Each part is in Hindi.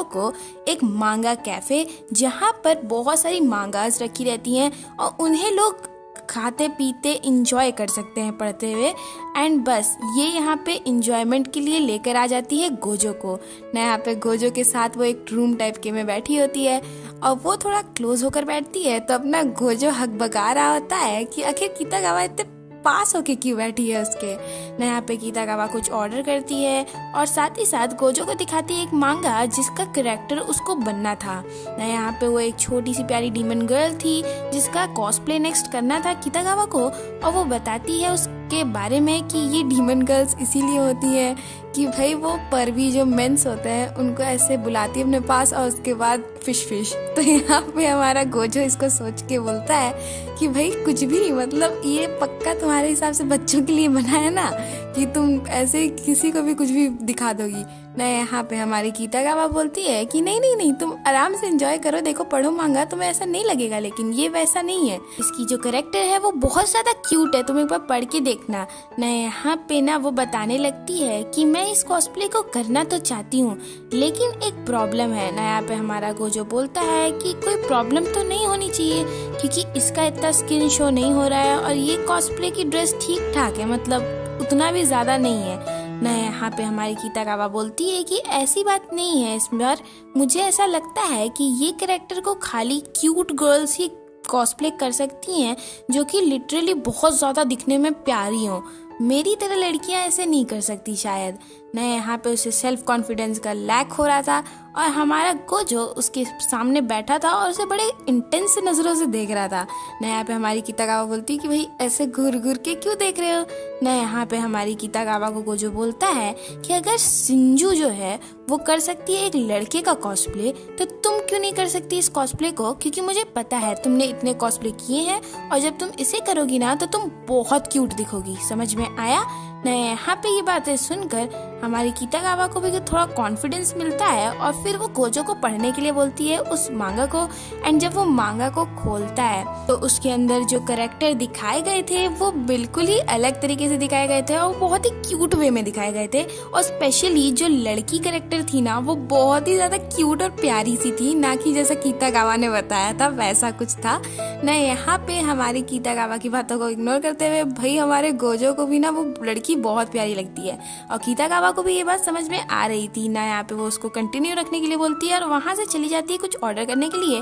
को एक मांगा कैफे, जहाँ पर बहुत सारी मांगास रखी रहती हैं और उन्हें लोग खाते पीते इंजॉय कर सकते हैं पढ़ते हुए। एंड बस ये यहाँ पे इंजॉयमेंट के लिए लेकर आ जाती है गोजो को। ना यहाँ पे गोजो के साथ वो एक रूम टाइप के में बैठी होती है और वो थोड़ा क्लोज होकर बैठती है, तो अपना गोजो हकबका रहा होता है कि आखिर कितागावा इतने पास होके क्यों बैठी है उसके। ना यहाँ पे कितागावा कुछ ऑर्डर करती है और साथ ही साथ गोजो को दिखाती है एक मांगा जिसका कैरेक्टर उसको बनना था। ना यहाँ पे वो एक छोटी सी प्यारी डीमन गर्ल थी जिसका कॉस्प्ले नेक्स्ट करना था कितागावा को, और वो बताती है उसके बारे में कि ये डीमन गर्ल्स इसीलिए होती है कि भाई वो परवी जो मेंस होते हैं उनको ऐसे बुलाती है अपने पास और उसके बाद फिश। तो यहाँ पे हमारा गोजो इसको सोच के बोलता है कि भाई कुछ भी, मतलब ये पक्का तुम्हारे हिसाब से बच्चों के लिए बना है ना, कि तुम ऐसे किसी को भी कुछ भी दिखा दोगी ना। यहाँ पे हमारी कितागावा बोलती है कि नहीं तुम आराम से एंजॉय करो, देखो पढ़ो मांगा, तुम्हें ऐसा नहीं लगेगा, लेकिन ये वैसा नहीं है। इसकी जो कैरेक्टर है वो बहुत ज्यादा क्यूट है, तुम एक बार पढ़ के देखना ना। यहाँ पे ना वो बताने लगती है कि मैं इस कॉस्प्ले को करना तो चाहती हूँ, लेकिन एक प्रॉब्लम है ना। यहाँ पे हमारा गोजो बोलता है कि कोई प्रॉब्लम तो नहीं होनी चाहिए, क्योंकि इसका इतना स्किन शो नहीं हो रहा है और ये कॉस्प्ले की ड्रेस ठीक ठाक है, मतलब उतना भी ज्यादा नहीं है ना। यहाँ पे हमारी कितागावा बोलती है कि ऐसी बात नहीं है, इस बार मुझे ऐसा लगता है कि ये कैरेक्टर को खाली क्यूट गर्ल्स ही कॉस्प्ले कर सकती हैं, जो कि लिटरली बहुत ज्यादा दिखने में प्यारी हो। मेरी तरह लड़कियां ऐसे नहीं कर सकती शायद ना। यहाँ पे उसे सेल्फ कॉन्फिडेंस का लैक हो रहा था और हमारा गोजो उसके सामने बैठा था और उसे बड़े इंटेंस नजरों से देख रहा था ना। यहाँ पे हमारी कितागावा बोलती कि भाई ऐसे घूर घूर के क्यों देख रहे हो ना। यहाँ पे हमारी कितागावा को गोजो बोलता है कि अगर सिंजू जो है वो कर सकती है एक लड़के का कॉस्प्ले, तो तुम क्यों नहीं कर सकती इस कॉस्प्ले को, क्योंकि मुझे पता है तुमने इतने कॉस्प्ले किए हैं और जब तुम इसे करोगी ना तो तुम बहुत क्यूट दिखोगी। समझ में आया ना। यहाँ पे ये बातें सुनकर हमारी कितागावा को भी थोड़ा कॉन्फिडेंस मिलता है और फिर वो गोजो को पढ़ने के लिए बोलती है उस मांगा को। एंड जब वो मांगा को खोलता है तो उसके अंदर जो कैरेक्टर दिखाए गए थे वो बिल्कुल ही अलग तरीके से दिखाए गए थे और बहुत ही क्यूट वे में दिखाए गए थे। और स्पेशली जो लड़की कैरेक्टर थी ना वो बहुत ही ज्यादा क्यूट और प्यारी सी थी, ना कि जैसा कितागावा ने बताया था वैसा कुछ था ना। यहाँ पे हमारी कितागावा की बातों को इग्नोर करते हुए भाई हमारे गोजो को भी ना वो लड़की बहुत प्यारी लगती है और कितागावा को भी ये बात समझ में आ रही थी ना। यहाँ पे वो उसको कंटिन्यू रखने के लिए बोलती है और वहां से चली जाती है कुछ ऑर्डर करने के लिए।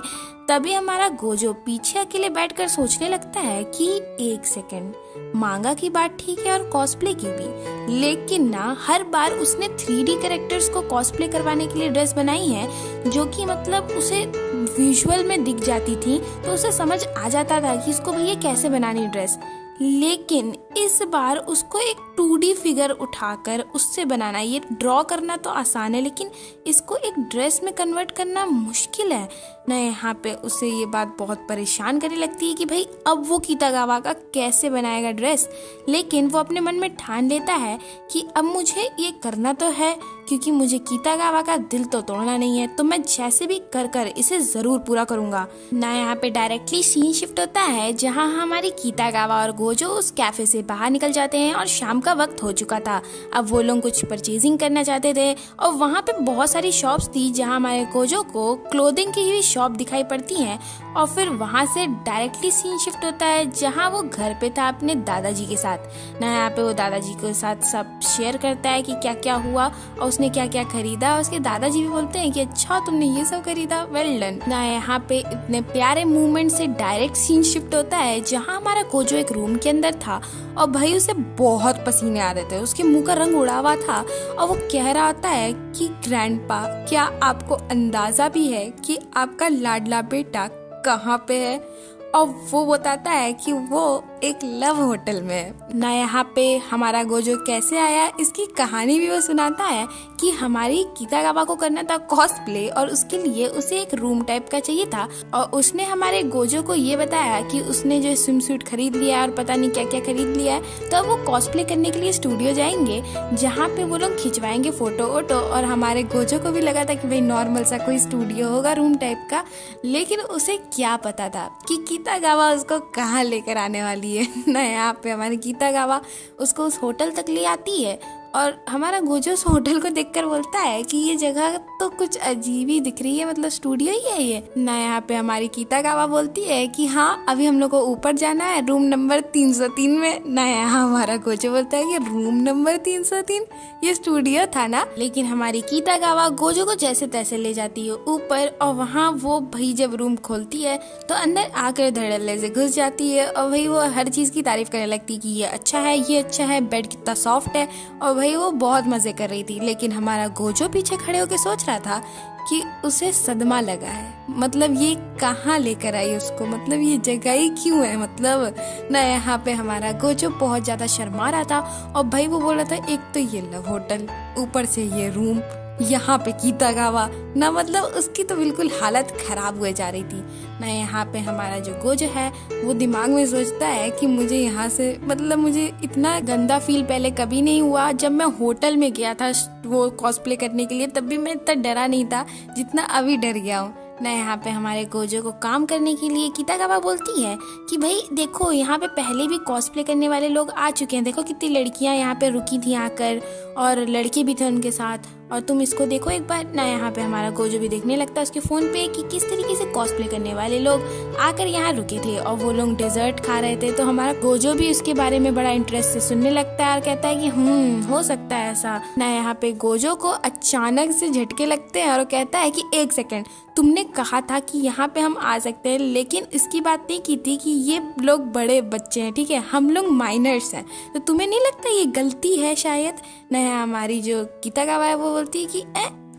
तभी हमारा गोजो पीछे अकेले बैठकर सोचने लगता है कि एक सेकंड, मांगा की बात ठीक है और कॉस्प्ले की भी, लेकिन ना हर बार उसने 3D कैरेक्टर्स को कॉस्प्ले करवाने के लिए ड्रेस बनाई है जो कि मतलब उसे विजुअल में दिख जाती थी, तो उसे समझ आ जाता था कि इसको भैया कैसे बनानी ड्रेस। लेकिन इस बार उसको एक 2D फिगर उठाकर उससे बनाना, ये ड्रॉ करना तो आसान है लेकिन इसको एक ड्रेस में कन्वर्ट करना मुश्किल है ना। यहाँ पे उसे ये बात बहुत परेशान करने लगती है कि भाई अब वो कितागावा का कैसे बनाएगा ड्रेस। लेकिन वो अपने मन में ठान लेता है कि अब मुझे ये करना तो है, क्योंकि मुझे कितागावा का दिल तो तोड़ना नहीं है, तो मैं जैसे भी कर इसे जरूर पूरा करूंगा ना। यहाँ पे डायरेक्टली सीन शिफ्ट होता है जहाँ हमारी कितागावा और गोजो उस कैफे से बाहर निकल जाते हैं और शाम का वक्त हो चुका था। अब वो लोग कुछ परचेजिंग करना चाहते थे और वहाँ पे बहुत सारी शॉप्स थी जहाँ हमारे गोजो को क्लोथिंग की ही शॉप दिखाई पड़ती हैं। और फिर वहाँ से डायरेक्टली सीन शिफ्ट होता है जहाँ वो घर पे था अपने दादाजी के साथ ना। यहाँ पे वो दादाजी के साथ सब शेयर करता है कि क्या क्या हुआ और उसने क्या क्या खरीदा। उसके दादाजी भी बोलते हैं कि अच्छा तुमने ये सब खरीदा, वेल डन ना। यहाँ पे इतने प्यारे मूवमेंट से डायरेक्ट सीन शिफ्ट होता है जहाँ हमारा गोजो एक रूम के अंदर था और भाई उसे बहुत पसीने आ रहे थे, उसके मुंह का रंग उड़ा हुआ था और वो कह रहा होता है कि ग्रैंडपा, क्या आपको अंदाजा भी है कि आपका लाडला बेटा कहाँ पे है। और वो बताता है कि वो एक लव होटल में है ना। यहाँ पे हमारा गोजो कैसे आया इसकी कहानी भी वो सुनाता है कि हमारी कितागावा को करना था कॉस्प्ले और उसके लिए उसे एक रूम टाइप का चाहिए था। और उसने हमारे गोजो को ये बताया कि उसने जो स्विम सूट खरीद लिया और पता नहीं क्या क्या खरीद लिया है, तो वो कॉस्प्ले करने के लिए स्टूडियो जाएंगे जहाँ पे वो लोग खिंचवाएंगे फोटो वोटो। और हमारे गोजो को भी लगा था कि भाई नॉर्मल सा कोई स्टूडियो होगा रूम टाइप का, लेकिन उसे क्या पता था कि कितागावा उसको कहाँ लेकर आने वाली है ना। यहाँ पे हमारी कितागावा उसको उस होटल तक ले आती है और हमारा गोजो उस होटल को देखकर बोलता है कि ये जगह तो कुछ अजीब ही दिख रही है, मतलब स्टूडियो ही है ये ना। यहाँ पे हमारी कितागावा बोलती है कि हाँ अभी हम लोग को ऊपर जाना है रूम नंबर 303 में ना। यहाँ हमारा गोजो बोलता है कि रूम नंबर 303 ये स्टूडियो था ना। लेकिन हमारी कितागावा गोजो को जैसे तैसे ले जाती है ऊपर, और वहाँ वो भाई जब रूम खोलती है तो अंदर आकर धड़ल्ले से घुस जाती है, और भाई वो हर चीज की तारीफ करने लगती है कि ये अच्छा है, ये अच्छा है, बेड कितना सॉफ्ट है, और भाई वो बहुत मजे कर रही थी। लेकिन हमारा गोजो पीछे खड़े होकर सोच रहा था कि उसे सदमा लगा है, मतलब ये कहाँ लेकर आई उसको, मतलब ये जगह ही क्यों है, मतलब ना। यहाँ पे हमारा गोजो बहुत ज्यादा शर्मा रहा था, और भाई वो बोल रहा था एक तो ये लव होटल, ऊपर से ये रूम, यहाँ पे कितागावा ना, मतलब उसकी तो बिल्कुल हालत खराब हुए जा रही थी ना। यहाँ पे हमारा जो गोजो है वो दिमाग में सोचता है कि मुझे यहाँ से, मतलब मुझे इतना गंदा फील पहले कभी नहीं हुआ। जब मैं होटल में गया था वो कॉस्प्ले करने के लिए, तब भी मैं इतना डरा नहीं था जितना अभी डर गया हूँ ना। यहाँ पे हमारे गोजो को काम करने के लिए कितागावा बोलती है कि भाई देखो यहाँ पे पहले भी कॉस्प्ले करने वाले लोग आ चुके हैं, देखो कितनी लड़कियां यहाँ पे रुकी थी आकर, और लड़के भी थे उनके साथ, और तुम इसको देखो एक बार ना। यहाँ पे हमारा गोजो भी देखने लगता है उसके फोन पे कि किस तरीके से कॉस्प्ले करने वाले लोग आकर यहाँ रुके थे, और वो लोग डेजर्ट खा रहे थे। तो हमारा गोजो भी उसके बारे में बड़ा इंटरेस्ट से सुनने लगता है और कहता है कि हो सकता है ऐसा ना। यहाँ पे गोजो को अचानक से झटके लगते हैं और वो कहता है कि एक सेकंड, तुमने कहा था कि यहाँ पे हम आ सकते हैं, लेकिन इसकी बात नहीं की थी कि ये लोग बड़े बच्चे हैं, ठीक है, हम लोग माइनर्स हैं, तो तुम्हें नहीं लगता ये गलती है शायद ना। हमारी जो कितागावा है वो बोलती है कि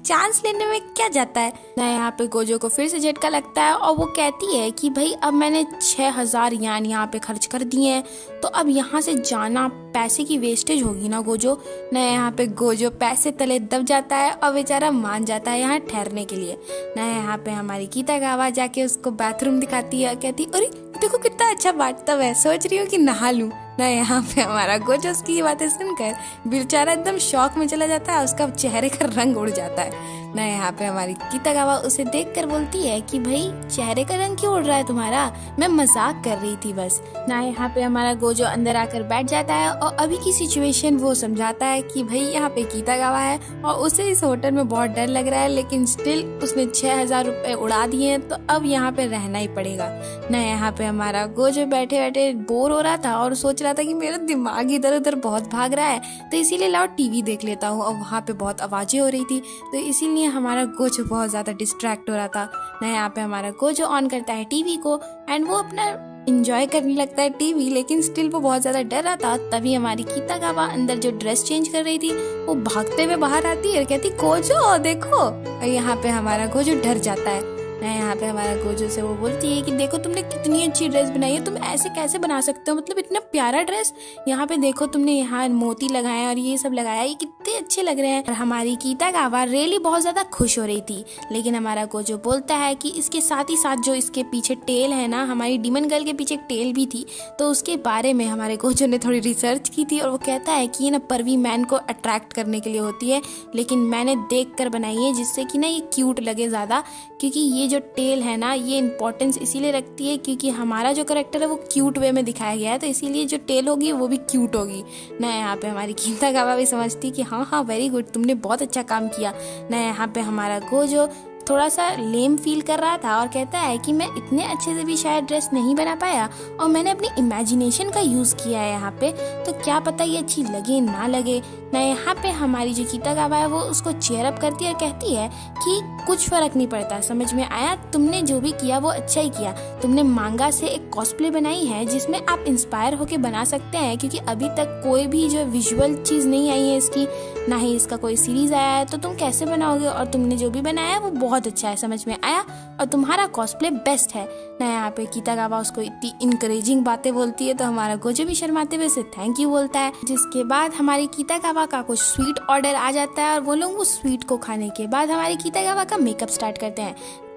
चांस लेने में क्या जाता है ना। यहाँ पे गोजो को फिर से झटका लगता है और वो कहती है कि भाई अब मैंने 6000 यान यहाँ पे खर्च कर दिए हैं, तो अब यहाँ से जाना पैसे की वेस्टेज होगी ना गोजो ना। यहाँ पे गोजो पैसे तले दब जाता है और बेचारा मान जाता है यहाँ ठहरने के लिए ना। यहाँ पे हमारी कितागावा जाके उसको बाथरूम दिखाती है, कहती अरे देखो कितना अच्छा बाथटब है, सोच रही हूँ कि नहा लूं ना। यहाँ पे हमारा गोजो उसकी बातें सुनकर बेचारा एकदम शौक में चला जाता है, उसका चेहरे का रंग उड़ जाता है ना। यहाँ पे हमारी कितागावा उसे देखकर बोलती है कि भाई चेहरे का रंग क्यों उड़ रहा है तुम्हारा, मैं मजाक कर रही थी बस ना। यहाँ पे हमारा गोजो अंदर आकर बैठ जाता है और अभी की सिचुएशन वो समझाता है कि भाई यहाँ पे कितागावा है और उसे इस होटल में बहुत डर लग रहा है, लेकिन स्टिल उसने 6000 रुपए उड़ा दिए हैं, तो अब यहाँ पे रहना ही पड़ेगा ना। यहाँ पे हमारा गोजो बैठे बैठे बोर हो रहा था और सोच रहा था कि मेरा दिमाग इधर उधर बहुत भाग रहा है, तो इसीलिए लाओ टीवी देख लेता हूँ, और वहाँ पे बहुत आवाजें हो रही थी, तो इसीलिए हमारा गोजो बहुत ज्यादा डिस्ट्रैक्ट हो रहा था ना। यहाँ पे हमारा गोजो ऑन करता है टीवी को एंड वो अपना इंजॉय करने लगता है टीवी, लेकिन स्टिल वो बहुत ज्यादा डर रहा था। तभी हमारी कितागावा अंदर जो ड्रेस चेंज कर रही थी वो भागते हुए बाहर आती है और कहती गोजो देखो, और यहाँ पे हमारा गोजो डर जाता है ना। यहाँ पे हमारा गोजो से वो बोलती है कि देखो तुमने कितनी अच्छी ड्रेस बनाई है, तुम ऐसे कैसे बना सकते हो, मतलब इतना प्यारा ड्रेस, यहाँ पे देखो तुमने यहाँ मोती लगाए और ये सब लगाया, ये कितने अच्छे लग रहे हैं। और हमारी कितागावा रियली बहुत ज्यादा खुश हो रही थी, लेकिन हमारा गोजो बोलता है कि इसके साथ ही साथ जो इसके पीछे टेल है ना, हमारी डीमन गर्ल के पीछे एक टेल भी थी, तो उसके बारे में हमारे गोजो ने थोड़ी रिसर्च की थी और वो कहता है कि ये ना परवी मैन को अट्रैक्ट करने के लिए होती है, लेकिन मैंने देख कर बनाई है जिससे कि ना ये क्यूट लगे ज्यादा, क्योंकि ये जो टेल है ना ये इम्पोर्टेंस इसीलिए रखती है क्योंकि हमारा जो करेक्टर है वो क्यूट वे में दिखाया गया है, तो इसीलिए जो टेल होगी वो भी क्यूट होगी ना। यहाँ पे हमारी कितागावा भी समझती कि हाँ वेरी गुड, तुमने बहुत अच्छा काम किया ना। यहाँ पे हमारा गोजो थोड़ा सा लेम फील कर रहा था और कहता है कि मैं इतने अच्छे से भी शायद ड्रेस नहीं बना पाया और मैंने अपनी इमेजिनेशन का यूज किया है यहाँ पे, तो क्या पता ये अच्छी लगे ना लगे ना। यहाँ पे हमारी जो कितागावा है वो उसको चेयर अप करती है और कहती है कि कुछ फर्क नहीं पड़ता, समझ में आया, तुमने जो भी किया वो अच्छा ही किया, तुमने मांगा से एक कॉस्प्ले बनाई है जिसमें आप इंस्पायर होके बना सकते हैं, क्योंकि अभी तक कोई भी जो विजुअल चीज नहीं आई है इसकी, ना ही इसका कोई सीरीज आया है, तो तुम कैसे बनाओगे, और तुमने जो भी बनाया है वो बहुत अच्छा है, समझ में आया, और तुम्हारा कॉस्प्ले बेस्ट है ना। यहाँ पे कितागावा उसको इतनी इनकरेजिंग बातें बोलती है, तो हमारा गोजो भी शर्माते हुए थैंक यू बोलता है। जिसके बाद हमारी कितागावा का कुछ स्वीट ऑर्डर आ जाता है और वो लोग उस स्वीट को खाने के बाद हमारी कितागावा का मेकअप स्टार्ट करते हैं,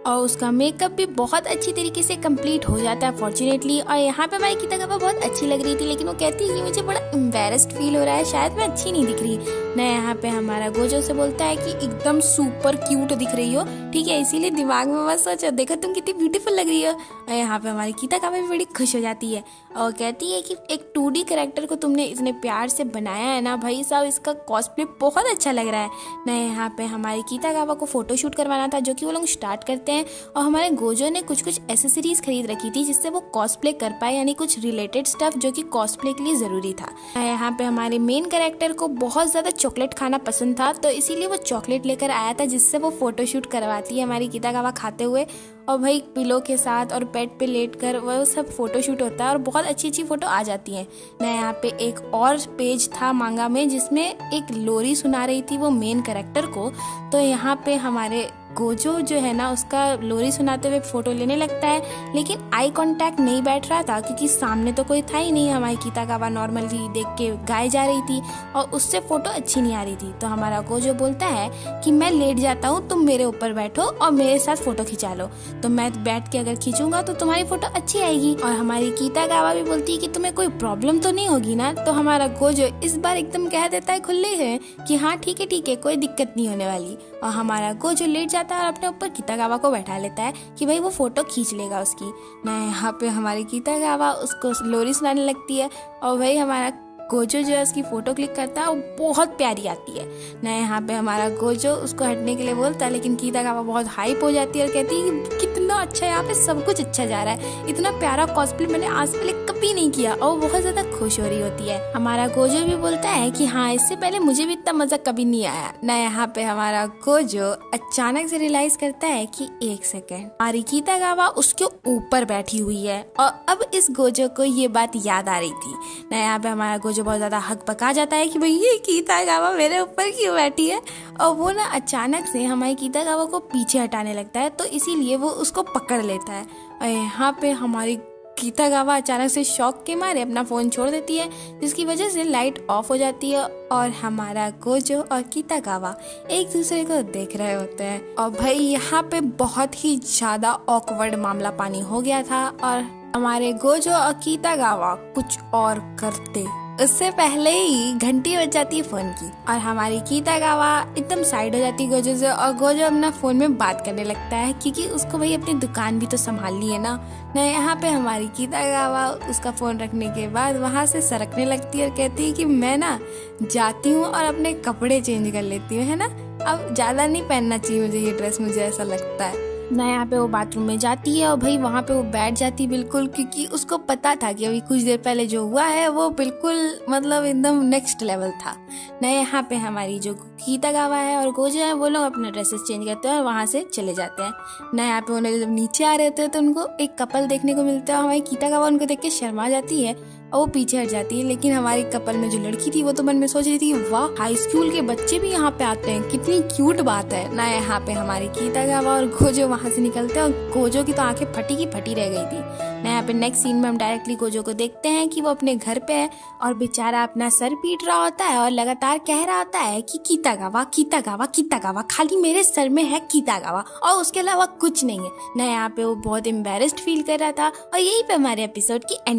और उसका मेकअप भी बहुत अच्छी तरीके से कंप्लीट हो जाता है फॉर्चुनेटली। और यहाँ पे हमारी कितागावा बहुत अच्छी लग रही थी, लेकिन वो कहती है कि मुझे बड़ा एम्बैरेस्ड फील हो रहा है, शायद मैं अच्छी नहीं दिख रही ना। यहाँ पे हमारा गोजो से बोलता है कि एकदम सुपर क्यूट दिख रही हो, ठीक है, इसीलिए दिमाग में मत सोचो, देखो तुम कितनी ब्यूटीफुल लग रही हो। और यहाँ पे हमारी कितागावा भी बड़ी खुश हो जाती है और कहती है कि एक 2D कैरेक्टर को तुमने इतने प्यार से बनाया है ना भाई साहब, इसका कॉस्प्ले बहुत अच्छा लग रहा है ना। यहाँ पे हमारी कितागावा को फोटोशूट करवाना था, जो कि वो लोग स्टार्ट करते हैं। और हमारे गोजो ने कुछ एसेसरीज खरीद रखी थी जिससे वो कॉस्प्ले कर पाए, यानी कुछ रिलेटेड स्टफ जो कि कॉस्प्ले के लिए जरूरी था। यहाँ पे हमारे मेन कैरेक्टर को बहुत ज्यादा चॉकलेट खाना पसंद था, तो इसीलिए वो चॉकलेट लेकर आया था जिससे वो फोटोशूट करवाती है हमारी कितागावा खाते हुए। और भाई पिलो के साथ और बेड पे लेटकर वो सब फोटोशूट होता है और बहुत अच्छी अच्छी फोटो आ जाती है ना। यहाँ पे एक और पेज था मांगा में जिसमें एक लोरी सुना रही थी वो मेन कैरेक्टर को। तो यहाँ पे हमारे गोजो जो है ना उसका लोरी सुनाते हुए फोटो लेने लगता है, लेकिन आई कांटेक्ट नहीं बैठ रहा था क्योंकि सामने तो कोई था ही नहीं। हमारी कितागावा नॉर्मली देख के गाए जा रही थी और उससे फोटो अच्छी नहीं आ रही थी। तो हमारा गोजो बोलता है कि मैं लेट जाता हूँ, तुम मेरे ऊपर बैठो और मेरे साथ फोटो खिंचा लो, तो मैं बैठ के अगर खींचूंगा तो तुम्हारी फोटो अच्छी आएगी। और हमारी कितागावा भी बोलती है कि तुम्हें कोई प्रॉब्लम तो नहीं होगी ना। तो हमारा गोजो इस बार एकदम कह देता है खुले है कि हाँ ठीक है कोई दिक्कत नहीं होने वाली। और हमारा गोजो लेट जाता है और अपने ऊपर कितागावा को बैठा लेता है कि भाई वो फोटो खींच लेगा उसकी ना। यहाँ पे हमारी कितागावा उसको लोरी सुनाने लगती है और भाई हमारा गोजो जो है उसकी फोटो क्लिक करता है, वो बहुत प्यारी आती है ना। यहाँ पे हमारा गोजो उसको हटने के लिए बोलता है, लेकिन कितागावा बहुत हाइप हो जाती है और कहती है कि कितना अच्छा है, यहाँ पे सब कुछ अच्छा जा रहा है, इतना प्यारा कॉस्प्ले मैंने आज पहले कभी नहीं किया। और वो बहुत ज्यादा खुश हो रही होती है। हमारा गोजो भी बोलता है कि हाँ इससे पहले मुझे भी इतना मजा कभी नहीं आया ना। यहाँ पे हमारा गोजो अचानक से रियलाइज करता है कि एक सेकेंड, हमारी कितागावा उसके ऊपर बैठी हुई है और अब इस गोजो को ये बात याद आ रही थी ना। यहाँ पे हमारा गोजो बहुत ज्यादा हक पका जाता है कि भाई ये कितागावा मेरे ऊपर क्यों बैठी है। और वो ना अचानक से हमारी कितागावा को पीछे हटाने लगता है, तो इसीलिए वो उसको पकड़ लेता है। और यहाँ पे हमारी कितागावा अचानक से शॉक के मारे अपना फोन छोड़ देती है, जिसकी वजह से लाइट ऑफ हो जाती है और हमारा गोजो और कितागावा एक दूसरे को देख रहे होते हैं। और भाई यहाँ पे बहुत ही ज्यादा ऑकवर्ड मामला पानी हो गया था और हमारे गोजो और कितागावा कुछ और करते उससे पहले ही घंटी बज जाती है फोन की और हमारी कितागावा एकदम साइड हो जाती है गोजो से और गोजो अपना फोन में बात करने लगता है क्योंकि उसको भाई अपनी दुकान भी तो संभालनी है ना। यहाँ पे हमारी कितागावा उसका फोन रखने के बाद वहाँ से सरकने लगती है और कहती है कि मैं ना जाती हूँ और अपने कपड़े चेंज कर लेती हूँ, है ना, अब ज्यादा नहीं पहनना चाहिए मुझे ये ड्रेस, मुझे ऐसा लगता है ना। यहाँ पे वो बाथरूम में जाती है और भाई वहाँ पे वो बैठ जाती है बिल्कुल, क्योंकि उसको पता था कि अभी कुछ देर पहले जो हुआ है वो बिल्कुल मतलब एकदम नेक्स्ट लेवल था ना। यहाँ पे हमारी जो कितागावा है और गोजो है वो लोग अपने ड्रेसेस चेंज करते हैं और वहाँ से चले जाते हैं ना। यहाँ पे उन्हें जब नीचे आ रहे होते हैं तो उनको एक कपल देखने को मिलता है। हमारी कितागावा उनको देख के शर्मा जाती है और वो पीछे हट जाती है, लेकिन हमारी कपल में जो लड़की थी वो तो मन में सोच रही थी वाह हाई स्कूल के बच्चे भी यहाँ पे आते हैं, कितनी क्यूट बात है ना। यहाँ पे हमारी कितागावा और गोजो वहाँ से निकलते हैं और गोजो की तो आंखें फटी की फटी रह गई थी ना। यहाँ पे नेक्स्ट सीन में हम डायरेक्टली गोजो को देखते हैं कि वो अपने घर पे है और बेचारा अपना सर पीट रहा होता है और लगातार कह रहा होता है कि कितागावा कितागावा कितागावा, खाली मेरे सर में है कितागावा और उसके अलावा कुछ नहीं है ना। यहाँ पे वो बहुत एम्बैरेस्ड फील कर रहा था और यही पे हमारे एपिसोड की एंड